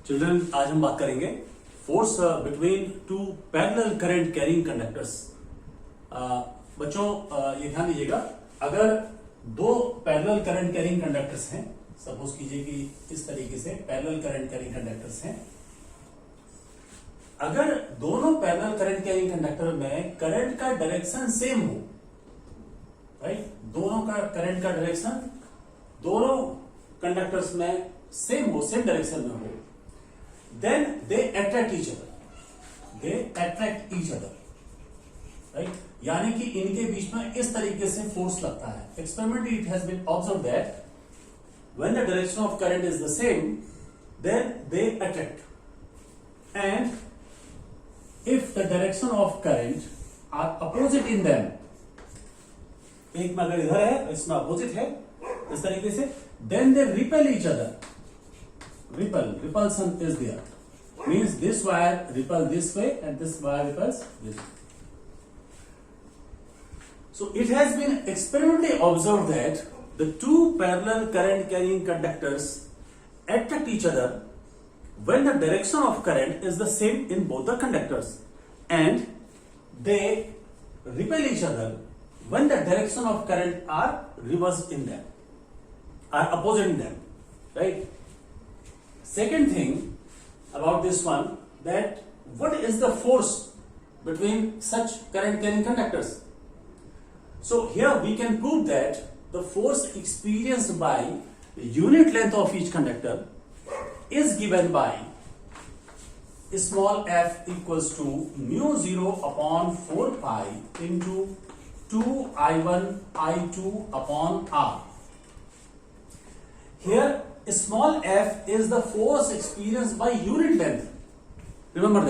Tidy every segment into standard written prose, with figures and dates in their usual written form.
Children, आज हम बात करेंगे force between two parallel current carrying conductors. बच्चों ये ध्यान दीजिएगा, अगर दो पैरेलल करंट कैरिंग कंडक्टर्स हैं, सपोज कीजिए कि इस तरीके से पैरेलल करंट कैरिंग कंडक्टर्स हैं। अगर दोनों पैरेलल करंट कैरिंग कंडक्टर में करंट का डायरेक्शन सेम हो, राइट, दोनों का करंट का डायरेक्शन दोनों कंडक्टर्स में सेम हो, सेम डायरेक्शन में हो, then they attract each other, right? यानी कि इनके बीच में इस तरीके से फोर्स लगता है। Experimentally it has been observed that when the direction of current is the same, then they attract, and if the direction of current are opposite in them, एक में अगर इधर है, इसमें अपोजिट है इस तरीके से, then they repel each other. Repulsion is there, means this wire repel this way and this wire repels this way. So it has been experimentally observed that the two parallel current carrying conductors attract each other when the direction of current is the same in both the conductors, and they repel each other when the direction of current are reversed in them, are opposite in them, right? Second thing about this one, that what is the force between such current carrying conductors? So here we can prove that the force experienced by the unit length of each conductor is given by small f equals to mu 0 upon 4 pi into 2 I1 I2 upon R. Here small f is the force experienced by unit length. Remember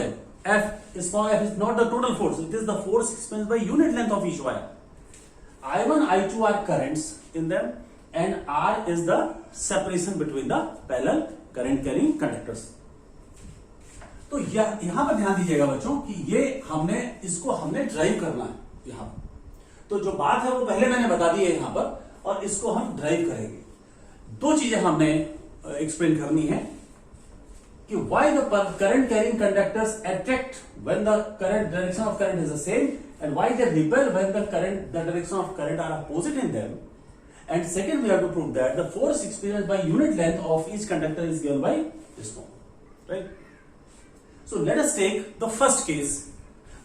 that small f is not the total force, it is the force experienced by unit length of each wire. I1 I2 are currents in them, and R is the separation between the parallel current carrying conductors. तो यहां पर ध्यान दीजिएगा बच्चों कि ये इसको हमने ड्राइव करना है। यहां तो जो बात है वो पहले मैंने बता दी है यहां पर, और इसको हम ड्राइव करेंगे। दो चीजें हमने एक्सप्लेन करनी है कि why the current carrying conductors attract when the current direction of current is the same, and why they repel when the direction of current are opposite in them. And second, we have to prove that the force experienced by unit length of each conductor is given by this one, right? So let us take the first case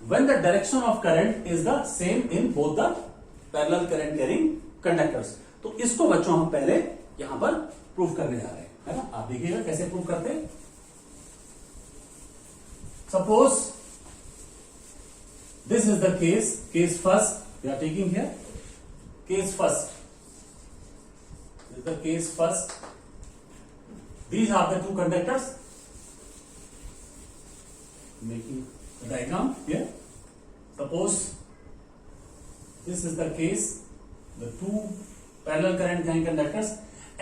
when the direction of current is the same in both the parallel current carrying conductors. तो इसको बच्चों हम पहले यहां पर prove करने जा रहे हैं, है ना। आप देखिएगा कैसे प्रूव करते हैं। Suppose this is the case first we are taking here, case first is the case first. These are the two conductors, making a diagram here. Suppose this is the case, the two parallel current carrying conductors,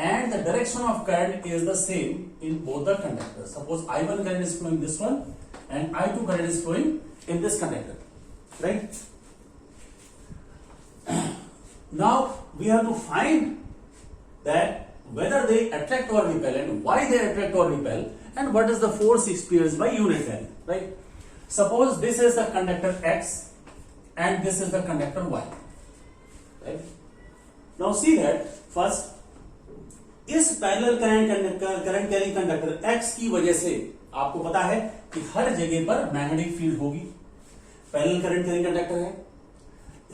and the direction of current is the same in both the conductors. Suppose I1 current is flowing this one and I2 current is flowing in this conductor, right? Now we have to find that whether they attract or repel, and why they attract or repel, and what is the force experienced by unit length, right? Suppose this is the conductor X and this is the conductor Y, right? Now see that first, इस parallel current carrying conductor X की वजह से आपको पता है कि हर जगह पर मैग्नेटिक फील्ड होगी। पैरेलल करंट कैरिंग कंडक्टर है,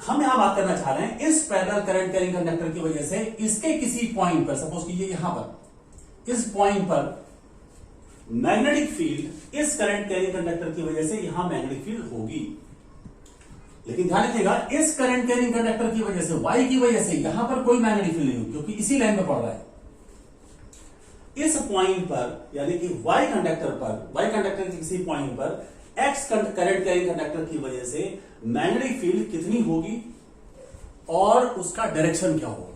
हम यहां बात करना चाह रहे हैं इस पैरेलल करंट कैरिंग कंडक्टर की वजह से इसके किसी पॉइंट पर, सपोज कीजिए यहां पर, इस पॉइंट पर मैग्नेटिक फील्ड इस करंट कैरिंग कंडक्टर की वजह से यहां मैग्नेटिक फील्ड होगी। लेकिन ध्यान रखिएगा, इस करंट कैरिंग कंडक्टर की वजह से, Y की वजह से यहां पर कोई मैग्नेटिक फील्ड नहीं होगी, क्योंकि इसी लाइन में पड़ रहा है। इस पॉइंट पर, यानी कि Y कंडक्टर के किसी पॉइंट पर X करंट कैरिंग कंडक्टर की वजह से मैग्नेटिक फील्ड कितनी होगी और उसका डायरेक्शन क्या होगा।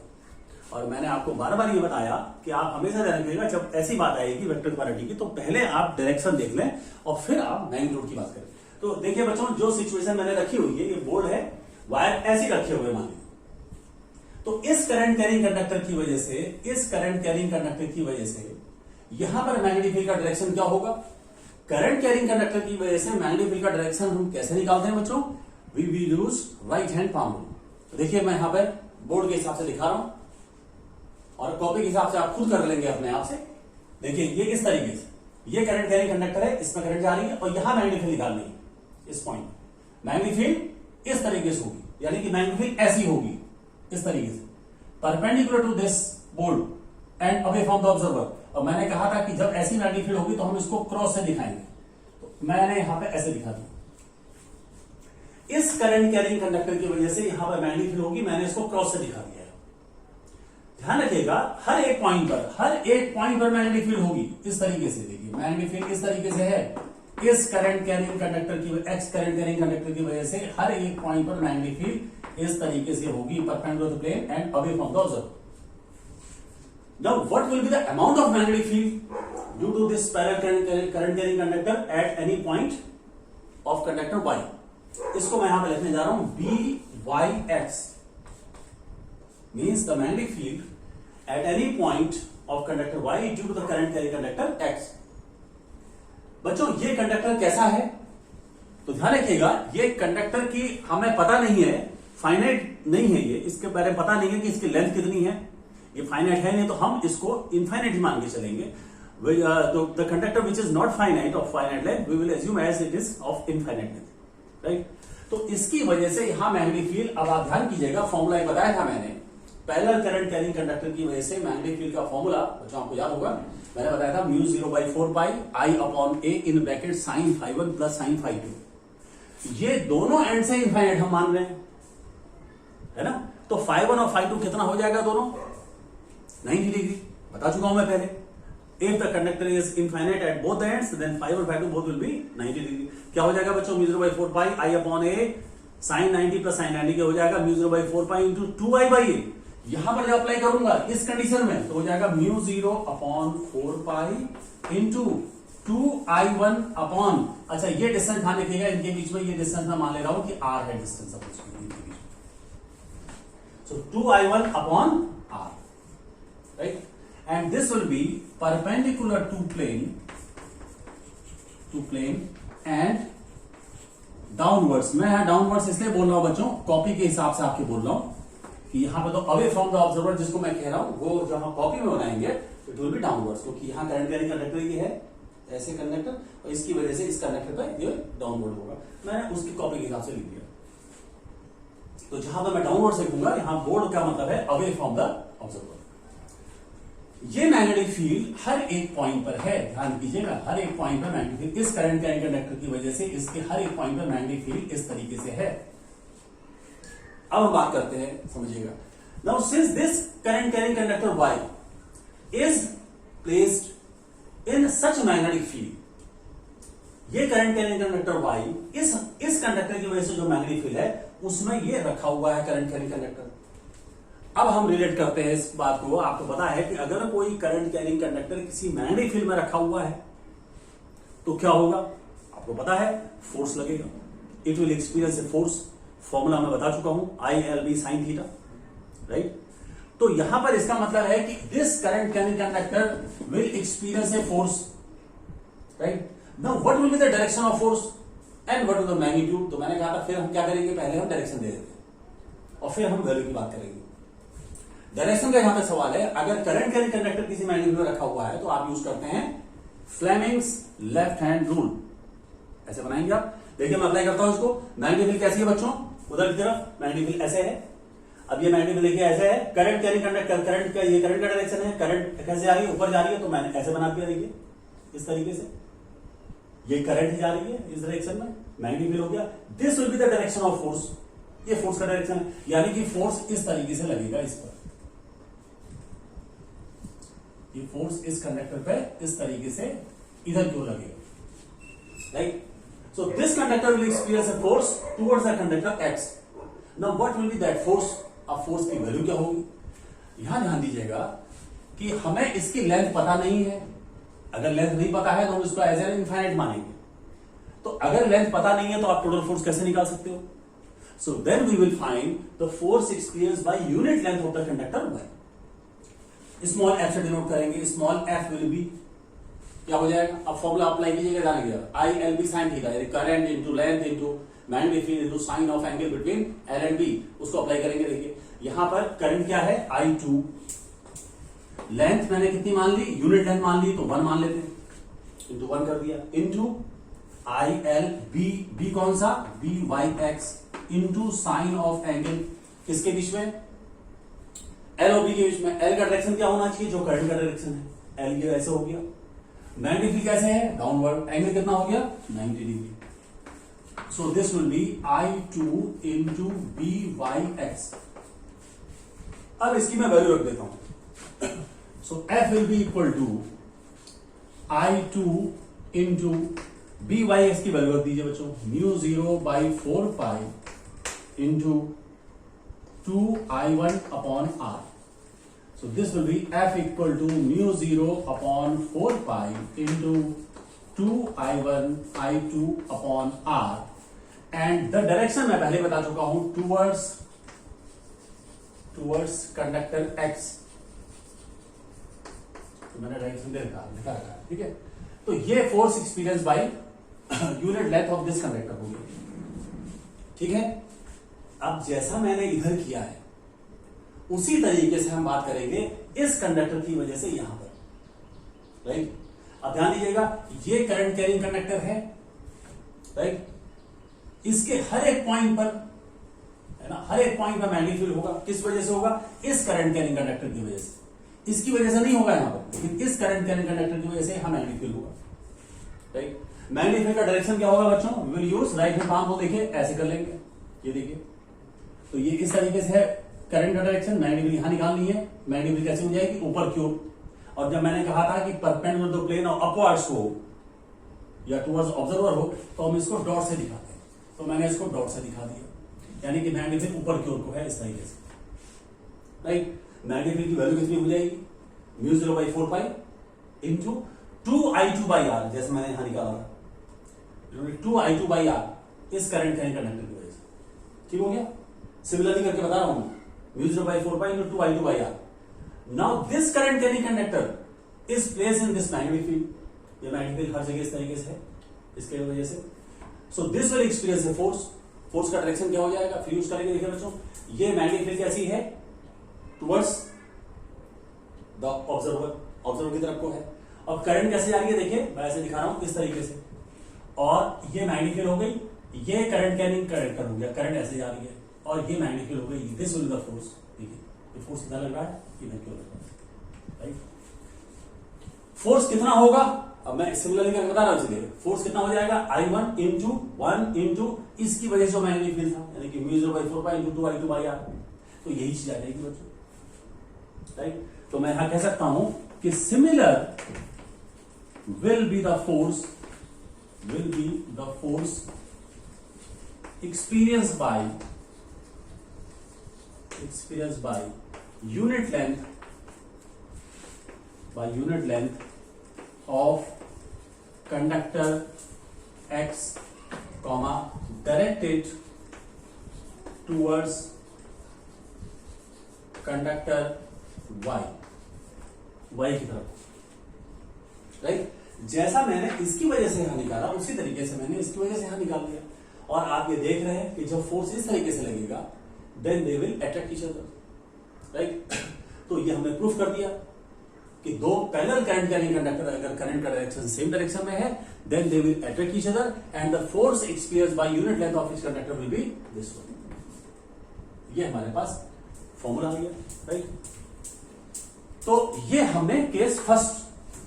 और मैंने आपको बार बार ये बताया कि आप हमेशा ध्यान रखिएगा, जब ऐसी बात आएगी वेक्टर क्वांटिटी की, तो पहले आप डायरेक्शन देख लें और फिर आप मैग्नीट्यूड की बात करें। तो देखिए बच्चों, जो सिचुएशन मैंने रखी हुई है, ये बोर्ड है, वायर ऐसे रखे हुए माने, तो इस करंट कैरिंग कंडक्टर की वजह से, इस करंट कैरिंग कंडक्टर की वजह से यहां पर मैग्नेटिक फील्ड का डायरेक्शन क्या होगा? करंट कैरिंग कंडक्टर की वजह से मैग्नेटिक फील्ड का डायरेक्शन हम कैसे निकालते हैं बच्चों? We will use right hand palm rule. देखिए मैं यहां पर बोर्ड के हिसाब से दिखा रहा हूं और कॉपी के हिसाब से आप खुद कर लेंगे अपने आप से। देखिए ये इस तरीके से, ये करंट कैरिंग कंडक्टर है, इसमें करंट जा रही है और यहां मैग्नेटिक फील्ड निकालनी है। इस पॉइंट मैग्नेटिक फील्ड इस तरीके से होगी, यानी कि मैग्नेटिक फील्ड ऐसी होगी इस तरीके से, perpendicular to this board and away from the observer. और मैंने कहा था कि जब ऐसी मैग्नेटिक फील्ड होगी तो हम इसको क्रॉस से दिखाएंगे, तो मैंने यहां पे ऐसे दिखा दिया। इस करंट कैरिंग कंडक्टर की वजह से यहां पर मैग्नेटिक फील्ड होगी, मैंने इसको क्रॉस से दिखा दिया है। ध्यान रखिएगा हर एक पॉइंट पर मैग्नेटिक फील्ड होगी इस तरीके से। देखिए मैग्नेटिक फील्ड इस तरीके से है, इस करंट कैरिंग कंडक्टर की एक्स करंट कैरिंग कंडक्टर की वजह से हर एक पॉइंट पर मैग्नेटिक फील्ड इस तरीके से होगी, perpendicular to plane and away from the observer. Now what will be the amount of magnetic field due to this parallel current carrying conductor at any point of conductor Y? इसको मैं यहां पे लिखने जा रहा हूं BYX means the magnetic field at any point of conductor Y due to the current carrying conductor X. बच्चों ये कंडक्टर कैसा है? तो ध्यान रखिएगा ये कंडक्टर की हमें पता नहीं है, फाइनाइट नहीं है, ये इसके बारे में पता नहीं है कि इसकी लेंथ कितनी है, ये फाइनाइट है नहीं तो हम इसको इनफाइनाइट ही मान के चलेंगे। तो the conductor which is not finite of finite length we will assume as it is of infinite length, right. तो इसकी वजह से यहां मैग्नेटिक फील्ड, अब आप ध्यान कीजिएगा फॉर्मूला बताया था मैंने, पैरेलल करंट कैरिंग कंडक्टर की वजह से मैग्नेटिक फील्ड का फॉर्मूला बच्चों आपको याद होगा, मैंने बताया था mu 0/4 pi I upon A in bracket sine φ1 plus sine φ2। ये दोनों एंड से इनफाइनाइट हम मान रहे हैं, है ना। तो φ1 और φ2 कितना हो जाएगा दोनों? 90 डिग्री, बता चुका हूं मैं पहले। If the conductor is infinite at both the ends then φ1 और φ2 बोथ विल बी 90 डिग्री। क्या हो जाएगा बच्चों? Mu 0/4 pi I upon A sine 90 plus sine 90 हो जाएगा म्यू 0/4 पाई इंटू 2I/A। यहां पर जब अप्लाई करूंगा इस कंडीशन में तो हो जाएगा mu 0/4 pi into 2I1 upon, अच्छा ये डिस्टेंस ध्यान रखिएगा इनके बीच में, ये डिस्टेंस मैं मान ले रहा हूं कि R है डिस्टेंस सपोज इनके बीच में, सो 2I1 upon R, right, and this will be perpendicular to plane and downwards। मैं यहां डाउनवर्ड्स इसलिए बोल रहा हूं बच्चों, कॉपी के हिसाब से आपके बोल रहा हूं कि यहां पे तो अवे फ्रॉम द ऑब्जर्वर जिसको मैं कह रहा हूं वो जब हम कॉपी में बनाएंगे इट विल बी डाउनवर्ड्स, क्योंकि यहां करंट कैरिंग कंडक्टर ये है ऐसे कंडक्टर और इसकी वजह से इस कंडक्टर पर ये डाउनवर्ड होगा। मैंने उसकी कॉपी के हिसाब से लिख दिया। तो जहां पर मैं डाउनवर्ड लिखूंगा यहां बोर्ड का मतलब है अवे फ्रॉम द ऑब्जर्वर। ये मैग्नेटिक फील्ड हर एक पॉइंट पर है, ध्यान कीजिएगा हर एक पॉइंट पर मैग्नेटिक फील्ड, इस करंट कैरिंग कंडक्टर की वजह से इसके हर एक पॉइंट पर मैग्नेटिक फील्ड इस तरीके से है। अब हम बात करते हैं, समझिएगा। Now since this current carrying conductor Y is placed in such magnetic field, ये करंट कैरिंग कंडक्टर Y इस कंडक्टर की वजह से जो मैग्नेटिक फील्ड है उसमें ये रखा हुआ है करंट कैरिंग कंडक्टर। अब हम रिलेट करते हैं इस बात को। आपको पता है कि अगर कोई करंट कैरिंग कंडक्टर किसी मैग्नेटिक फील्ड में रखा हुआ है तो क्या होगा? आपको पता है फोर्स लगेगा, it will experience a force. Formula मैं बता चुका हूं ILB sin थीटा, राइट। तो यहां पर इसका मतलब है कि this current carrying conductor will experience a force, right. Now what will be the direction of force and what is the magnitude? तो मैंने कहा था फिर हम क्या करेंगे, पहले हम डायरेक्शन दे देते हैं और फिर हम वैल्यू की बात करेंगे। डायरेक्शन का यहां पे सवाल है, अगर करंट कैरिंग कंडक्टर किसी मैग्नेटिक में रखा हुआ है तो आप यूज करते हैं फ्लेमिंग्स लेफ्ट हैंड रूल। ऐसे बनाएंगे आप। देखिए मैं अप्लाई करता हूं इसको। मैग्नेटिक फील्ड कैसी है बच्चों? उधर की तरफ मैग्नेटिक फील्ड ऐसे है। अब ये मैग्नेटिक फील्ड देखिए ऐसे है, करंट कैरिंग कंडक्टर, करंट का ये करंट का डायरेक्शन है, करंट कैसे आ रही है? ऊपर जा रही है, तो मैंने ऐसे बना दिया। देखिए इस तरीके से ये करंट ही जा रही है इस डायरेक्शन में, मैग्नेटिक फील्ड हो गया। This will be the direction of force, ये फोर्स का डायरेक्शन है, यानी कि फोर्स इस तरीके से लगेगा इस पर, ये फोर्स इस कंडक्टर पे इस तरीके से इधर क्यों लगेगा, right. So this conductor will experience a force towards the conductor X। Now what will be that force? अब फोर्स की वैल्यू क्या होगी? यहां ध्यान दीजिएगा कि हमें इसकी लेंथ पता नहीं है। अगर लेंथ नहीं पता है तो हम इसको एज एन इनफाइनाइट मानेंगे। तो अगर लेंथ पता नहीं है तो आप टोटल फोर्स कैसे निकाल सकते हो? So then we will find the force experience by unit length of the conductor Y। Small f से डिनोट करेंगे। स्मॉल f विल बी क्या हो जाएगा? अब फॉर्मूला अप्लाई कीजिएगा, जानेंगे I L B sine theta, current into length into magnetic field into sine of angle between L and B, उसको apply करेंगे। देखिए यहां पर करंट क्या है? I2, लेंथ मैंने कितनी मान ली? यूनिट लेंथ मान ली, तो 1 मान लेते हैं, इंटू 1 कर दिया, into I L B, B कौन सा? B Y X, into sine of angle किसके बीच में? एल और बी के बीच में। एल का डायरेक्शन क्या होना चाहिए? जो करंट का डायरेक्शन है। एल ये ऐसे हो गया, मैग्नेटिक फील्ड कैसे है? डाउनवर्ड, एंगल कितना हो गया? 90 degree. So this will be I2 into B Y X. अब इसकी मैं वैल्यू रख देता हूं। So F will be equal to I2 into B Y X की वैल्यू रख दीजिए बच्चों, μ0/4π into 2I1 upon R। So this will be F equal to μ0/4π into 2I1 I2 upon R, and the direction मैं पहले बता चुका हूं, towards conductor X। तो मैंने डायरेक्शन लिखा है, ठीक है। तो ये force experience by unit length of this conductor हो गया, ठीक है। अब जैसा मैंने इधर किया है उसी तरीके से हम बात करेंगे इस कंडक्टर की वजह से यहां पर, राइट। अब ध्यान दीजिएगा, ये करंट कैरिंग कंडक्टर है, राइट। इसके हर एक पॉइंट पर, है ना, हर एक पॉइंट पर मैग्नेटिक फील्ड होगा। किस वजह से होगा? इस करंट कैरिंग कंडक्टर की वजह से। इसकी वजह से नहीं होगा यहां पर, लेकिन इस करंट कैरिंग कंडक्टर की वजह से यहां मैग्नेटिक फील्ड होगा, राइट। मैग्नेटिक फील्ड का डायरेक्शन क्या होगा बच्चों? We will use right hand palm को, देखिए ऐसे कर लेंगे, ये देखिए। तो ये इस तरीके से है करंट का डायरेक्शन, मैग्नेटिक फील्ड यहां निकालनी है। मैग्नेटिक फील्ड कैसे हो जाएगी? ऊपर की ओर। और जब मैंने कहा था कि perpendicular to plane of upwards हो या टुवर्ड्स ऑब्जर्वर हो, तो हम इसको डॉट से दिखाते हैं, तो मैंने इसको डॉट से दिखा दिया, यानी कि मैग्नेटिक फील्ड ऊपर की ओर को है, इस तरीके से, राइट। मैग्नेटिक फील्ड की वैल्यू कितनी हो जाएगी? μ0/4π इंटू 2I2/R, जैसे मैंने यहां निकाला था, 2I2/R, इस करंट कैरिंग कंडक्टर की वजह से, ठीक हो गया। सिमिलरली करके बता रहा हूं मैं, μ0/4π into 2I2/R। Now this current carrying conductor is placed in this magnetic field। ये मैग्नेटिक फील्ड हर जगह इस तरीके से है, इसके वजह से। So this will experience a force। Force का डायरेक्शन क्या हो जाएगा? फिर यूज करेंगे, देखिए बच्चों, ये मैग्नेटिक फील्ड कैसी है? टुवर्ड्स द ऑब्जर्वर की तरफ को है। और करंट कैसे जा रही है? देखिए मैं ऐसे दिखा रहा हूं, इस तरीके से। और ये मैग्नेटिक फील्ड हो गई, ये करंट कैरिंग कंडक्टर हो गया, करंट ऐसे जा रही है, और ये मैग्नेटिक फील्ड हो गई। This will be the force. देखिए ये फोर्स कितना लग रहा है, इधर क्यों लग रहा है, राइट। फोर्स कितना होगा? अब मैं सिमिलरली करके बता रहा हूं, इसलिए फोर्स कितना हो जाएगा? I1 इंटू 1 इंटू इसकी वजह से मैग्नेटिक फील्ड था, यानी कि μ0/4π इंटू 2I2/R। तो यही चीज आ जाएगी बच्चों, राइट। तो मैं यहां कह सकता हूं कि similar will be the force experienced by unit length of conductor X, directed towards conductor Y की तरफ, राइट। जैसा मैंने इसकी वजह से यहां निकाला, उसी तरीके से मैंने इसकी वजह से यहां निकाल दिया। और आप ये देख रहे हैं कि जब फोर्स इस तरीके से लगेगा, then they will attract each other, right. तो ये हमने प्रूफ कर दिया कि दो पैरेलल करंट कैरिंग कंडक्टर, अगर करंट का डायरेक्शन सेम डायरेक्शन में है, then they will attract each other, and the force experienced by unit length of each conductor will be this one. ये हमारे पास फॉर्मूला आ गया, राइट। तो ये हमने केस फर्स्ट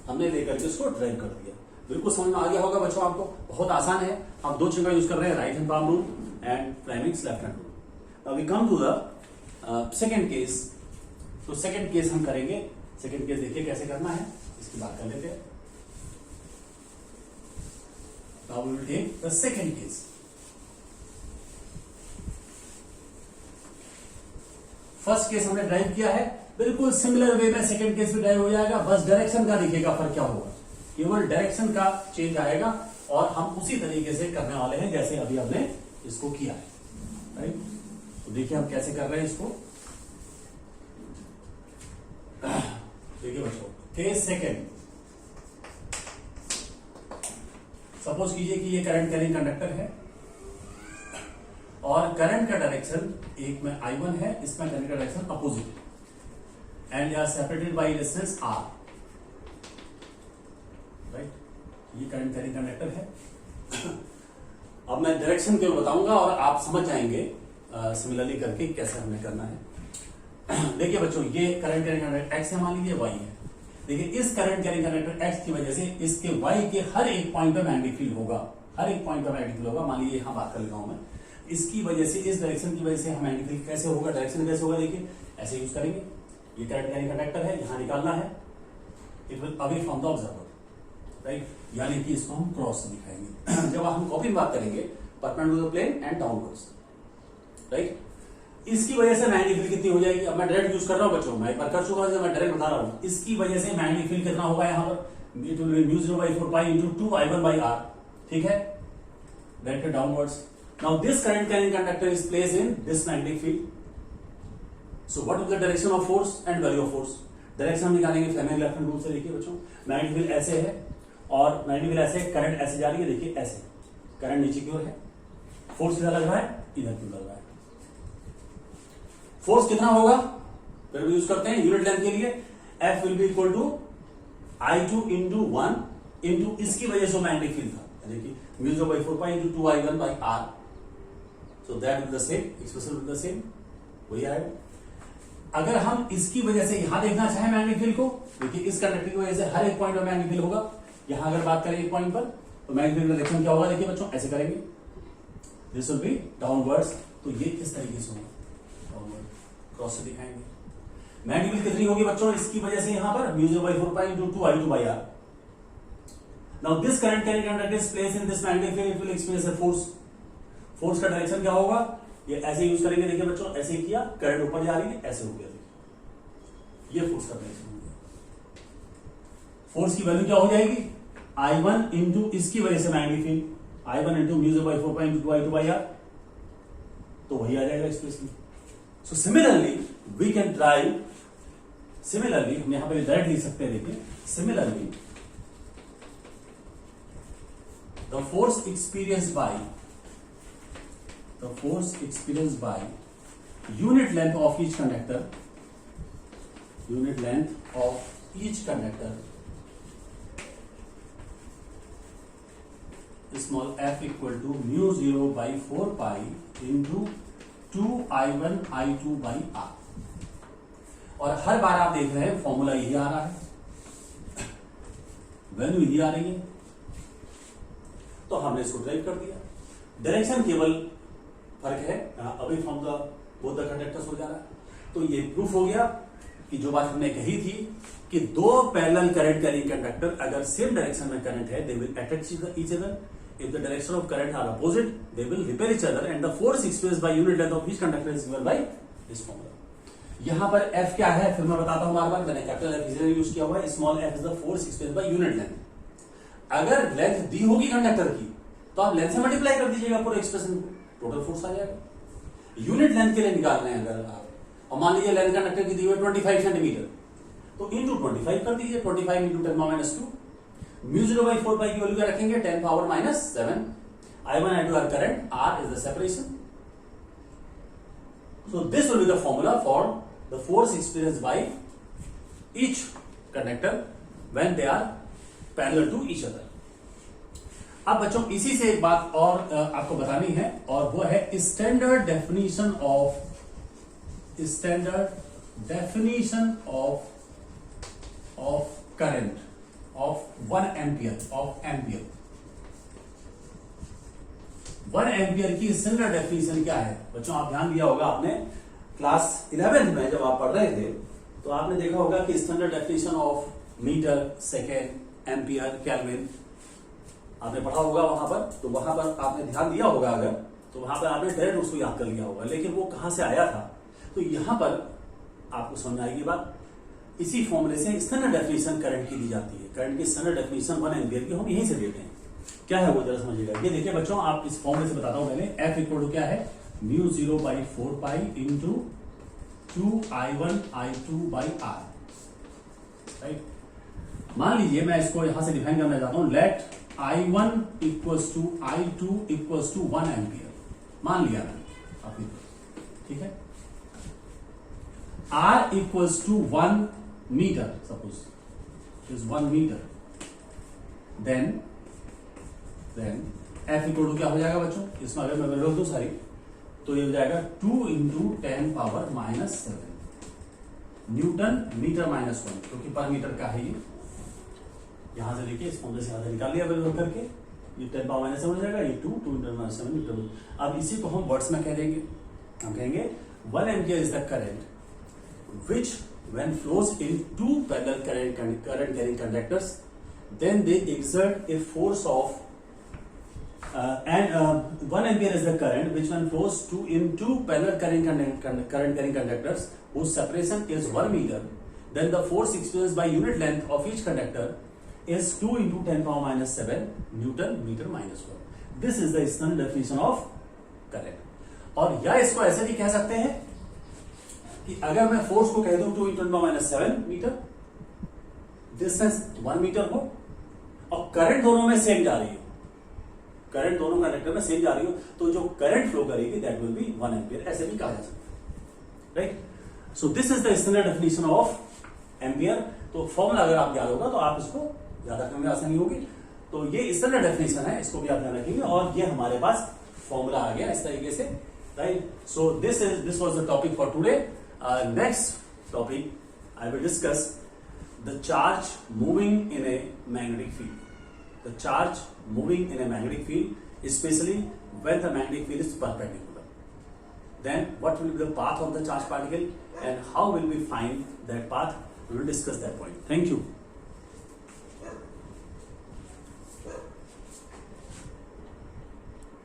हमने लेकर के उसको ड्राइव कर दिया। बिल्कुल समझ में आ गया होगा बच्चों आपको, बहुत आसान है। हम दो चीजों का यूज कर रहे हैं, right hand palm rule and Fleming's left hand rule. Now we come to the second case. तो सेकंड केस हम करेंगे। सेकंड केस देखिए कैसे करना है, इसकी बात कर लेते हैं। Now we will take the second case. First case हमने ड्राइव किया है, बिल्कुल सिमिलर वे में सेकंड केस भी ड्राइव हो जाएगा, बस डायरेक्शन का देखिएगा फर्क क्या होगा, केवल डायरेक्शन का चेंज आएगा। और हम उसी तरीके से करने वाले हैं जैसे अभी हमने इसको किया है, राइट। तो देखिए हम कैसे कर रहे हैं इसको। देखिए बच्चों, केस सेकंड, सपोज कीजिए कि ये करंट कैरिंग कंडक्टर है और करंट का डायरेक्शन एक में I1 है, इसमें करंट का direction opposite and are separated by distance R, right. ये करंट कैरिंग कंडक्टर है। अब मैं डायरेक्शन क्यों बताऊंगा और आप समझ जाएंगे सिमिलरली करके कैसे हमें करना है। देखिए बच्चों, ये करंट कैरिंग कंडक्टर X है, मान लीजिए Y है। देखिए इस करंट कैरिंग कंडक्टर X की वजह से इसके Y के हर एक पॉइंट पे मैग्नेटिक फील्ड होगा, हर एक पॉइंट पे मैग्नेटिक फील्ड होगा। मान लीजिए यहां बात कर लेता हूं मैं, इसकी वजह से, इस डायरेक्शन की वजह से हम मैग्नेटिक फील्ड कैसे होगा, डायरेक्शन कैसे होगा, देखिए ऐसे यूज करेंगे। ये करंट कैरिंग कंडक्टर है, यहां निकालना है, it will away from the observer, right, यानी कि इसको हम क्रॉस से दिखाएंगे। जब हम कॉपी बात करेंगे perpendicular to plane and downwards, right. इसकी वजह से मैग्नेटिक फील्ड कितनी हो जाएगी, अब मैं डायरेक्ट यूज कर रहा हूं बच्चों, मैं एक बार कर चुका हूं, मैं डायरेक्ट बता रहा हूं। इसकी वजह से मैग्नेटिक फील्ड कितना होगा यहां पर, इट विल बी μ0/4π * 2I1/r, ठीक है, directed downwards. Now this current carrying conductor is placed in this magnetic field, so what is the direction of force and value of force. Direction हम निकालेंगे Fleming left hand rule से। देखिए बच्चों, magnetic field ऐसे है और magnetic field ऐसे, current ऐसे जा रही है, देखिए ऐसे, करंट नीचे की ओर है, फोर्स इधर लग रहा है, इधर क्यों लग रहा है। फोर्स कितना होगा, फिर भी यूज करते हैं यूनिट लेंथ के लिए, F will be equal to I2 * 1 into इसकी वजह से मैग्नेटिक फील्ड था, देखिए μ0/4π * 2I1/r, so that will the same, expression will the same, वही आएगा। अगर हम इसकी वजह से यहां देखना चाहें मैग्नेटिक फील्ड को, देखिए इस कंडक्टर की वजह से हर एक पॉइंट पर मैग्नेटिक फील्ड होगा। यहां अगर बात करें एक पॉइंट पर, तो मैग्नेटिक फील्ड का डायरेक्शन क्या होगा, देखिए बच्चों ऐसे करेंगे, दिस विल बी डाउनवर्ड्स, तो ये किस तरीके से होगा, क्रॉस से दिखाएंगे। मैग्नेटिक फील्ड कितनी होगी बच्चों, इसकी वजह से यहां पर μ0/4π * 2I2/r। Now this current carrying conductor is placed in this magnetic field, it will experience a force. Force का डायरेक्शन क्या होगा, ये ऐसे यूज करेंगे, देखिए बच्चों ऐसे ही किया, करंट ऊपर जा रही है, ऐसे हो गया, ये फोर्स का डायरेक्शन हो गया। फोर्स की वैल्यू क्या हो जाएगी, I1 इंटू इसकी वजह से magnetic field, I1 into μ0/4π * 2I2/r, तो वही आ जाएगा expression. So similarly we can drive, similarly हम यहां पर डायरेक्ट लिख सकते हैं, देखिए similarly the force experienced by unit length of each conductor, small f equal to μ0/4π * 2I1I2/r, और हर बार आप देख रहे हैं फॉर्मूला यही आ रहा है, वैल्यू यही आ रही है, तो हमने इसको ड्राइव कर दिया। डायरेक्शन केवल फर्क है, away from the both the conductors हो जा रहा है। तो ये प्रूफ हो गया कि जो बात हमने कही थी कि दो पैरेलल करंट कैरिंग कंडक्टर अगर सेम डायरेक्शन में करंट है, दे will attract each other. If the direction of current are opposite, they will repel each other, and the force experienced by unit length of each conductor is given by this formula. यहां पर F क्या है, फिर मैं बताता हूं बार बार, मैंने capital F easily use किया हुआ है। Small f is the force experienced by unit length। अगर लेंथ दी होगी कंडक्टर की, तो आप लेंथ से मल्टीप्लाई कर दीजिएगा पूरे एक्सप्रेशन को, टोटल फोर्स आ जाएगा। यूनिट लेंथ के लिए निकाल रहे हैं अगर आप, और मान लीजिए लेंथ कंडक्टर की दी हुई 25 सेंटीमीटर, तो इंटू 25 कर दीजिए, 25 × 10⁻²। μ0/4π की वैल्यू क्या रखेंगे, 10⁻⁷। I1 I2 are current, R is the separation. So this will be the formula for the force experienced by each conductor when they are parallel to each other. अब बच्चों इसी से एक बात और आपको बतानी है, और वो है standard definition of current of 1 ampere of ampere. 1 ampere की स्टैंडर्ड डेफिनेशन क्या है बच्चों, आप ध्यान दिया होगा आपने क्लास 11th में जब आप पढ़ रहे थे, तो आपने देखा होगा कि standard definition of metre, second, ampere, kelvin आपने पढ़ा होगा वहां पर। तो वहां पर आपने ध्यान दिया होगा अगर, तो वहां पर आपने डायरेक्ट उसको याद कर लिया होगा, लेकिन वो कहां से आया था, तो यहां पर आपको समझ आएगी बात। इसी फॉर्मूले से स्टैंडर्ड डेफिनेशन करंट की दी जाती है। करंट की स्टैंडर्ड डेफिनेशन 1 एम्पियर की हम यहीं से देते हैं। क्या है वो जरा समझिएगा। ये देखिए बच्चों, आप इस फॉर्मूले से बताता हूं पहले। F इक्वल टू क्या है, μ0/4π * 2I1I2/r, राइट। मान लीजिए मैं इसको यहां से डिफाइन करना चाहता हूं, let I1 equals to I2 equals to 1 ampere मान लिया मैंने अपनी, ठीक है। R equals to 1 metre, suppose is 1 metre, then F equal to क्या हो जाएगा बच्चों, इसमें अगर मैं वैल्यू दूं सारी तो ये हो जाएगा 2 इंटू 10 पावर -7 न्यूटन मीटर -1, क्योंकि पर मीटर का है ये। यहां से देखिए इस फॉर्मूले से यहां से निकाल लिया वैल्यू करके, ये 10 पावर -7 हो जाएगा, ये 2 इंटू -7 मीटर। अब इसी को हम वर्ड्स में कह देंगे, हम कहेंगे 1 ampere is the current which when flows in two parallel current carrying conductors, then they exert a force of 1 ampere is the current which when flows in two parallel current carrying conductors whose separation is 1 meter, then the force experienced by unit length of each conductor is 2 into 10 power -7 Newton meter -1. This is the standard definition of current. और या इसको ऐसे भी कह सकते हैं कि अगर मैं फोर्स को कह दूं 2 into 10 power -7 metre, distance 1 metre हो और करंट दोनों में सेम जा रही हो, करंट दोनों कंडक्टर में सेम जा रही हो, तो जो करंट फ्लो करेगी दैट विल बी 1 एम्पियर, ऐसे भी कहा जा सकता है, right. So this is the standard definition of ampere. तो फॉर्मूला अगर आप याद होगा तो आप इसको याद रखने में आसानी होगी। तो ये स्टैंडर्ड डेफिनेशन है, इसको भी आप ध्यान रखेंगे, और ये हमारे पास फॉर्मूला आ गया इस तरीके से, right. So this was the topic for today. Next topic, I will discuss the charge moving in a magnetic field. The charge moving in a magnetic field, especially when the magnetic field is perpendicular. Then what will be the path of the charged particle and how will we find that path? We will discuss that point. Thank you.